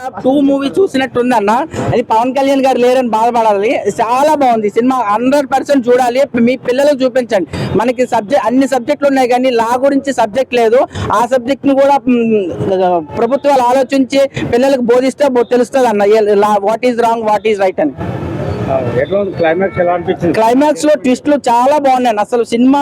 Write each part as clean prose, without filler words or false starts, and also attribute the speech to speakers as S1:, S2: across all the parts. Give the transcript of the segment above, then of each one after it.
S1: 2 movie చూసినట్టుంది అన్న. అది పవన్ కళ్యాణ్ గారు లేరని బాధపడాలి. చాలా బాగుంది సినిమా, 100% చూడాలి. మీ పిల్లలకు చూపించండి. మనకి అన్ని సబ్జెక్టులు ఉన్నాయి కానీ లా గురించి సబ్జెక్ట్ లేదు. ఆ సబ్జెక్ట్ ను కూడా ప్రభుత్వాలు ఆలోచించి పిల్లలకు బోధిస్తే తెలుస్తుంది అన్న, what is wrong, what is right అని. క్లైమాక్స్ లో ట్విస్టులు చాలా బాగున్నాయి అసలు. సినిమా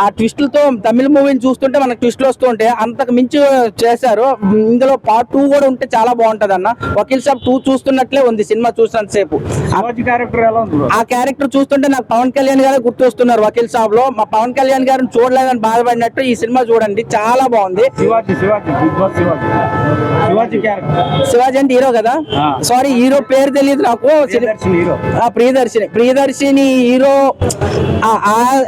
S1: ఆ ట్విస్టులతో తమిళ మూవీని చూస్తుంటే మనకు ట్విస్టులు వస్తుంటే అంతకు మించి చేశారు. ఇందులో పార్ట్ 2 కూడా ఉంటే చాలా బాగుంటది అన్న. వకీల్ సాబ్ 2 చూస్తున్నట్లే ఉంది సినిమా చూసినంత సేపు. ఆ క్యారెక్టర్ చూస్తుంటే నాకు పవన్ కళ్యాణ్ గారు గుర్తొస్తున్నారు. వకీల్ సాబ్ లో మా పవన్ కళ్యాణ్ గారిని చూడలేదని బాధపడినట్టు ఈ సినిమా చూడండి, చాలా బాగుంది. శివాజీ అంటే హీరో కదా, సారీ హీరో పేరు తెలియదు నాకు. ప్రియదర్శిని హీరో.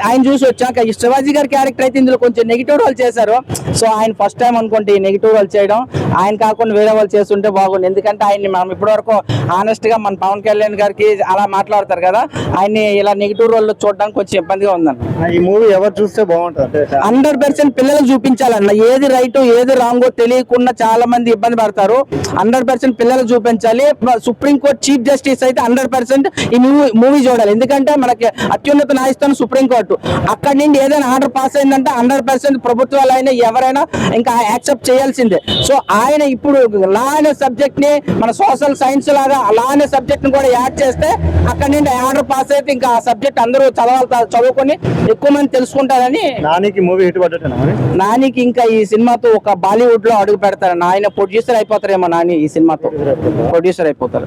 S1: ఆయన చూసి వచ్చాక శివాజీ గారి క్యారెక్టర్ అయితే ఇందులో కొంచెం నెగిటివ్ రోల్ చేశారు. సో ఆయన ఫస్ట్ టైం అనుకుంటే నెగిటివ్ రోల్ చేయడం. ఆయన కాకుండా వేరే వాళ్ళు చేస్తుంటే బాగుంది. ఎందుకంటే ఆయన్ని మనం ఇప్పటివరకు ఆనెస్ట్ గా మన పవన్ కళ్యాణ్ గారికి అలా మాట్లాడతారు కదా, ఆయన్ని ఇలా నెగిటివ్ రోల్ లో చూడడానికి కొంచెం ఇబ్బందిగా ఉందన్న.
S2: ఈ మూవీ ఎవరు చూస్తే బాగుంటుంది?
S1: 100% పిల్లలకు చూపించాలన్న. ఏది రైట్ ఏది రాంగో తెలియకుండా చాలా మంది ఇబ్బంది పడతారు. 100% పిల్లలకు చూపించాలి. సుప్రీంకోర్టు చీఫ్ జస్టిస్ అయితే 100% ఈ మూవీ చూడాలి. ఎందుకంటే మనకి అత్యున్నత న్యాయస్థానం సుప్రీంకోర్టు. అక్కడి నుండి ఏదైనా ఆర్డర్ పాస్ అయిందంటే 100% ప్రభుత్వాలు అయినా ఎవరైనా ఇంకా యాక్సెప్ట్ చేయాల్సిందే. సో ఆయన ఇప్పుడు లా అనే సబ్జెక్ట్ ని మన సోషల్ సైన్స్ లాగా లా అనే సబ్జెక్ట్ ని కూడా యాడ్ చేస్తే అక్కడి నుండి ఆర్డర్ పాస్ అయితే ఇంకా ఆ సబ్జెక్ట్ అందరూ చదువుకొని ఎక్కువ మంది తెలుసుకుంటారని. నానికి ఇంకా ఈ సినిమాతో ఒక బాలీవుడ్ లో అడుగు పెడతారు. ఆయన ప్రొడ్యూసర్ అయిపోతారేమో. నాని ఈ సినిమాతో ప్రొడ్యూసర్ అయిపోతారు.